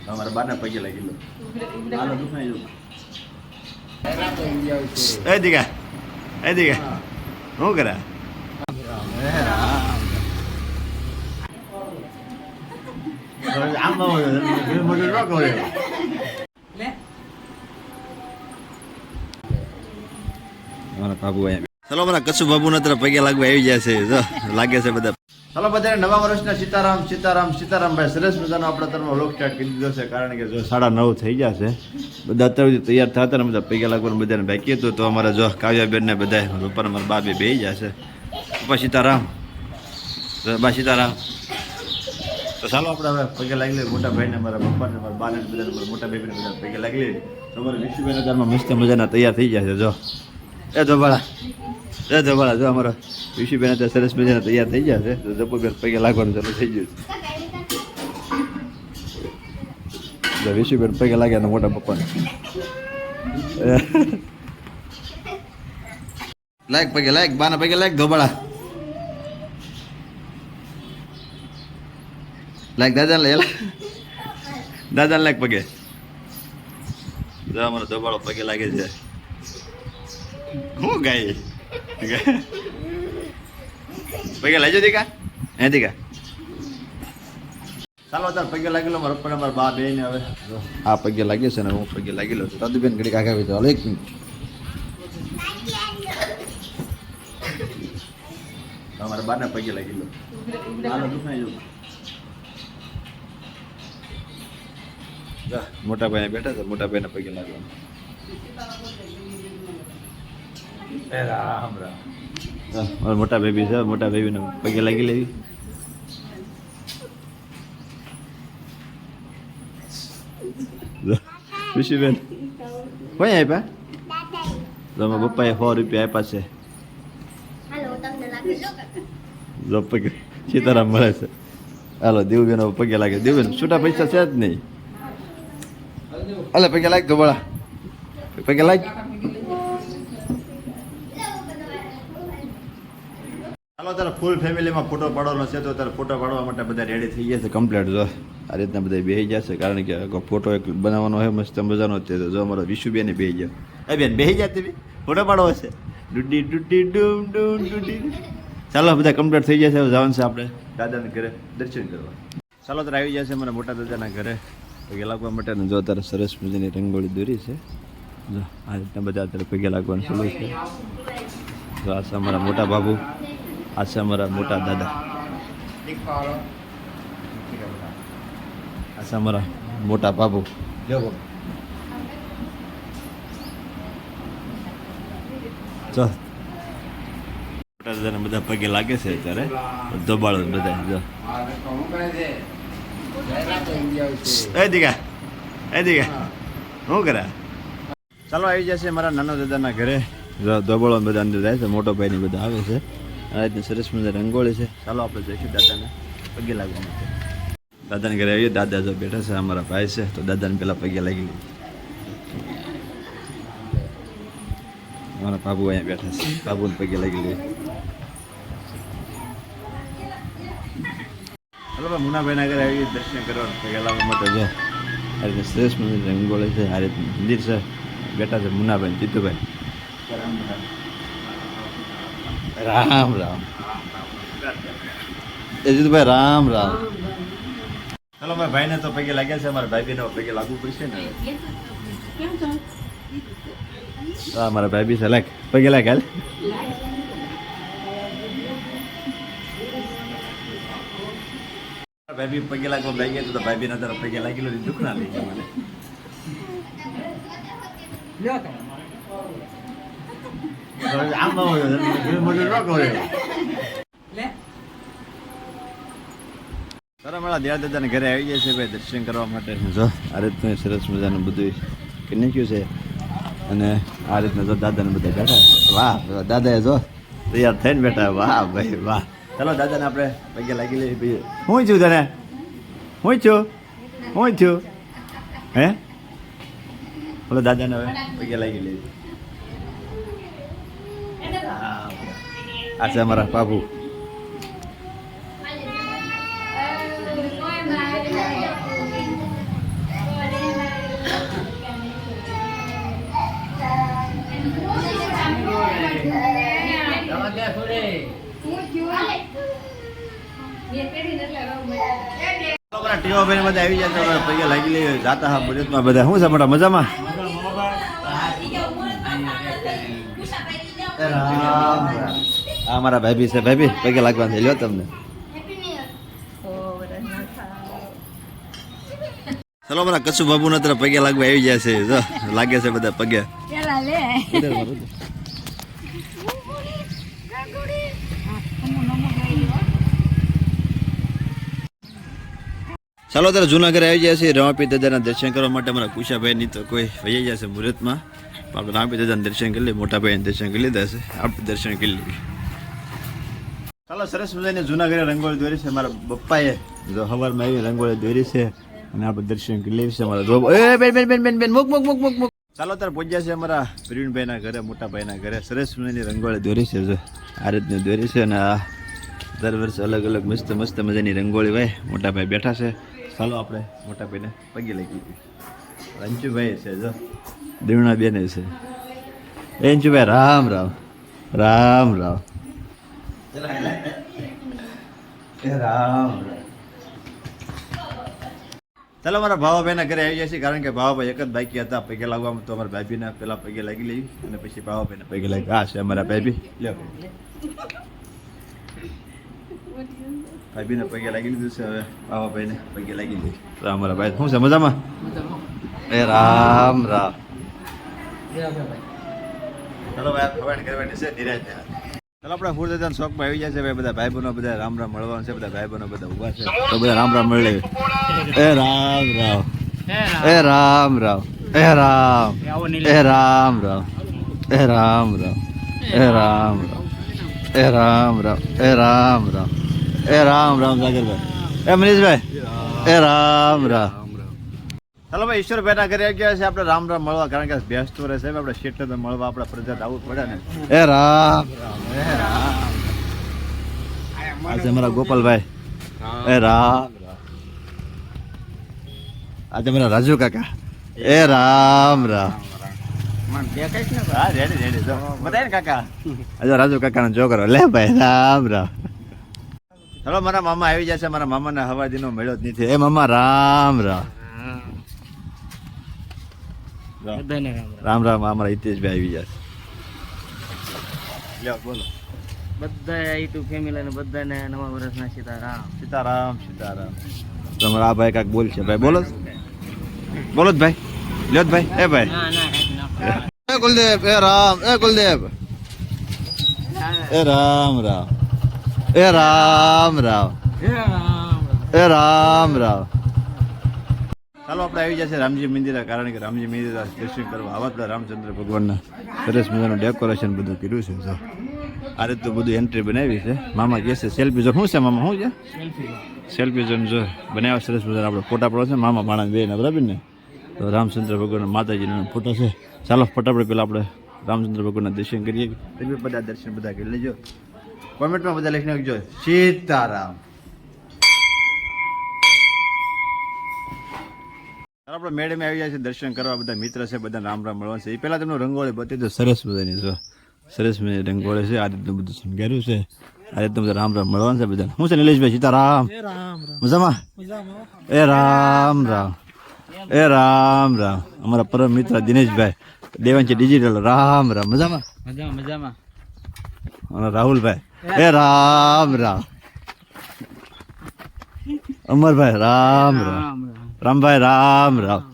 અમારા બાના પગે લાગી લો હાલો દુખાઈ જો એ દીકા શું કરે આમ મોટું ન કરે મારા બાબુ અહીંયા ચલો મારા કચ્છ બાબુ ના તરફ પગે લાગવા આવી જાય છે જો લાગે છે બધા ચલો બધાને નવા વર્ષના સીતારામ સીતારામ સીતારામ ભાઈ સરસ મજાનો આપણા તરફમાં લોક સ્ટાર્ટ કરી દીધો છે કારણ કે જો 9:30 થઈ જશે બધા અત્યારે તૈયાર થતા ને બધા પગે લાગવાનું બધાને બાકી હતું તો અમારા જો કાવ્યાબેન ને બધા ઉપર અમારા બાબે બેસી જશે પપ્પા સીતારામ બા સીતારામ તો ચાલો આપણે હવે પગે લાગી લઈએ મોટા ભાઈને મારા પપ્પાને મારા બાને બધા મોટા બેબીને બધા પગે લાગી લઈએ તો અમારા વિશુબેન અત્યારમાં મસ્ત મજાના તૈયાર થઈ જશે જો એ ધોબાળા જો અમારા વિશુબેન અત્યારે સરસ મજાના તૈયાર થઈ જશે તો જપુબેન પગે લાગવાનું ચાલુ થઈ ગયું છે વિશુબેન પગે લાગ્યા ને મોટા પપ્પાને લાગ પગે લાગ બાના પગે લાગ ધોબાળા લાગ દાદાને લાગ પગે જો અમારો ધોબાળો પગે લાગે છે હું ગાય પગે લાગજો દીકા હે દીકા ચાલો તાર પગે લાગી લો મારા પપ્પા મારા બા બેન હવે આ પગે લાગ્યો છે ને હું પગે લાગી લો છું દાદુબેન ઘડી કાકા આવી તો એક મિનિટ તમારા બાને પગે લાગી લો હાલો દુખાઈ જો મોટા ભાઈ બેઠા છે મોટા ભાઈને પગે લાગવાનું રામ રામ મોટા બેબી છે મોટા બેબીને પગે લાગી લેવી વિશુબેન કોઈ આપ્યા તમે પપ્પાએ 100 રૂપિયા આપ્યા છે જો પગે સીતારામ મળે છે હાલો દેવબેન પગે લાગે દેવબેન છૂટા પૈસા છે જ નહીં અલે પગે લાગ ગોબળા પગે લાગ ચાલો તારે ફૂલ ફેમિલીમાં ફોટો પાડવાનો છે તો તારે ફોટો પાડવા માટે બધા રેડી થઈ ગયા છે કમ્પ્લીટ જો આ રીતના બધા બેસી જશે કારણ કે ફોટો એક બનાવવાનો હોય મસ્ત મજાનો છે તો જો અમારો વિશુબેન બેસી જાવ એ બેન બેસી જાય તેવી ફોટો પાડવો છે ડુડી ડુડી ડૂમ ડૂમ ડુડી ચાલો બધા કમ્પ્લીટ થઈ જશે જવાનું છે આપણે દાદાના ઘરે દર્શન કરવા ચાલો તારે આવી જશે મારા મોટા દાદાના ઘરે પગે લાગવા માટે જો તારે સરસ મજાની રંગોળી દોરી છે જો આ રીતના બધા અત્યારે પગે લાગવાનું ચાલુ છે જો આ છે અમારા મોટા બાબુ આ છે અમારા મોટા દાદા આ છે અમારા મોટા બાબુ જો મોટા દાદાને બધા પગે લાગે છે અત્યારે દબાળો બધા જો એ દીકા શું કરે ચાલો આવી જશે મારા નાના દાદાના ઘરે દોબળો બધા અંદર જાય છે મોટો ભાઈ ને બધા આવે છે આ રીતની સરસ મજા રંગોળી છે ચાલો આપણે જઈશું દાદાને પગે લાગવા માટે દાદાને ઘરે આવીએ દાદા જો બેઠા છે અમારા ભાઈ છે તો દાદાને પેલા પગે લાગી લઈએ અમારા બાબુ અહીંયા બેઠા છે બાબુને પગે લાગી લઈએ ચાલો ભાઈ મુનાભાઈના ઘરે આવીએ દર્શન કરવા પગે લાગવા માટે જો આ રીતે સરસ મજાની રંગોળી છે આ રીતનું મંદિર છે બેઠા છે મુનાભાઈ જીતુભાઈ રામ રામ એ જીતુભાઈ રામ રામ ચાલો ભાઈ ભાઈને તો પગે લાગ્યા છે અમારા ભાઈ બહેનો પગે લાગવું પડશે ને હા મારા ભાઈ બી છે લાગ પગે લાગ હાલ ભાઈ બી પગે લાગવા લઈ ગયા તો ભાઈ બી ના તરફ પગે લાગેલો દુઃખ ના લઈ ગયા મને આમ મોટું ન કરે સર મારા દેવા દાદાને ઘરે આવી જાય છે ભાઈ દર્શન કરવા માટે જો આ રીતનું સરસ મજાનું બધું કરી નાખ્યું છે અને આ રીતના જો દાદાને બધા બેઠા વાહ દાદાએ જો તૈયાર થઈને બેઠા વાહ ભાઈ વાહ ચાલો દાદાને આપણે પગે લાગી લઈએ ભાઈ હું છું તને હું છું હે બોલો દાદાને હવે પગે લાગી લઈએ આ છે અમારા બાબુ અમારા ટીવાભાઈ બધા આવી જાય તો પગે લાગી લઈએ જાતા હા મુહૂર્તમાં બધા શું છે મોટા મજામાં આ મારા ભાભી છે ભાભી પગે લાગવા થઈ લ્યો તમને ચલો મારા કચ્છુ બાબુ ના તરફ પગે લાગવા આવી જાય છે જો લાગે છે બધા પગે ચાલો ત્યારે જુનાગઢ આવી જાય છે રમાપી દાદાના દર્શન કરવા માટે અમારા કુશાભાઈ ની તો કોઈ વહી જાય છે મુહૂર્તમાં આપણે રમાપી દાદાના દર્શન કરી લઈએ મોટા ભાઈ દર્શન કરી લીધા છે આપણે દર્શન કરી લઈએ ચાલો સરસ મજાની જુનાગઢ રંગોળી દોરી છે મારા પપ્પાએ જો સવારમાં આવી રંગોળી દોરી છે અને આપણે દર્શન કરી લઈએ છે અમારા રોબ એ બેન બેન બેન બેન બેન મુક મુક મુક મુક મુક ચાલો ત્યારે પહોંચ્યા છે અમારા પ્રવીણભાઈના ઘરે મોટા ભાઈના ઘરે સરસ મજાની રંગોળી દોરી છે જો આ રીતની દોરી છે અને આ દર વર્ષે અલગ અલગ મસ્ત મસ્ત મજાની રંગોળી ભાઈ મોટા ભાઈ બેઠા છે ચાલો આપણે મોટા ભાઈને પગે લાગી અંશુભાઈ છે જો દેવણા બેન છે એ અંશુભાઈ રામ રામ રામ રામ રામ ચાલો મારા ભાવાભાઈના ઘરે આવી જાય છે કારણ કે ભાવાભાઈ એક જ બાકી હતા પગે લાગવામાં તો અમારા ભાભીને પેલા પગે લાગી લઈ અને પછી ભાવાભાઈને પગે લાગી આ છે અમારા ભાભી લે ભાભીને પગે લાગી લીધું છે હવે બાબાભાઈને પગે લાગી દે તો અમારા ભાઈ શું છે મજામાં એ રામ રામ ચાલો ભાઈ ખવાડ કરવાની છે નિરાજ ચાલો આપણે ફૂરદાન શોખમાં આવી જાય છે ભાઈ બધા ભાઈ બહેનો બધા રામ રામ મળવાનું છે બધા ભાઈ બહેનો બધા ઉભા છે તો બધા રામ રામ મળે એ રામ રામ એ રામ રામ એ રામ એ રામ રામ એ રામ રામ એ રામ રામ એ રામ રામ એ રામ રામ એ રામ રામ સાગરભાઈ એ મનીષભાઈ એ રામ રામ ચાલો ભાઈ ઈશ્વરભાઈ ના ઘરે આવી ગયા છે આપણે રામ રામ મળવા કારણ કે બેસતો રહે સાહેબ આપણે શેઠ તો મળવા આપણા પ્રજા આવવું પડે ને એ રામ રામ એ રામ આજે મારા ગોપાલભાઈ એ રામ રામ આજે મારા રાજુ કાકા એ રામ રામ કાકા આજે રાજુ કાકા નો છોકરો લે ભાઈ રામ રામ ચાલો મારા મામા આવી જશે મારા મામાને હવા દીનો મળ્યો જ નથી એ મામા રામ રામ રામ રામ અમારા હિતેશભાઈ આવી જશે લ્યો બોલો બધા યુટ્યુબ ફેમિલી ને બધાને નવા વર્ષના સીતારામ સીતારામ સીતારામ તમારા આ ભાઈ કાંઈક બોલ છે ભાઈ બોલો બોલો જ ભાઈ લ્યો જ ભાઈ એ ભાઈ એ કુલદેવ એ રામ એ કુલદેવ એ રામ રામ એ રામ રામ એ રામ રામ ચાલો આપણે આવી જશે રામજી મંદિર કારણ કે રામજી મંદિર દર્શન કરવા આવા બધા રામચંદ્ર ભગવાનના સરસ મજાનું ડેકોરેશન બધું કર્યું છે જો આ રીતે બધું એન્ટ્રી બનાવી છે મામા કહે છે સેલ્ફી ઝોન શું છે મામા શું છે સેલ્ફી ઝોન જો બનાવ્યા સરસ મજાના આપણે ફોટા પડો છે મામા માણસ બે ને બરાબર ને તો રામચંદ્ર ભગવાન માતાજીના ફોટો છે ચાલો ફટાફટ પેલા આપણે રામચંદ્ર ભગવાનના દર્શન કરીએ તમે બધા દર્શન બધા કરી લેજો કોમેન્ટમાં બધા લખી નાખજો સીતારામ આપણે મેડમે આવી જાય છે દર્શન કરવા બધા મિત્ર છે બધા રામ રામ મળવા છે એ પહેલા તેમનું રંગોળી બધી તો સરસ બધાની જો સરસ મજાની રંગોળી છે આ રીતનું બધું શણગાર્યું છે આ રીતનું બધા રામ રામ મળવાનું છે બધા શું છે નિલેશભાઈ સીતારામ મજામાં એ રામ રામ એ રામ રામ અમારા પરમ મિત્ર દિનેશભાઈ દેવાંશી ડિજિટલ રામ રામ મજામાં મજામાં અને રાહુલભાઈ એ રામ રામ અમરભાઈ રામ રામ રામભાઈ રામ રામ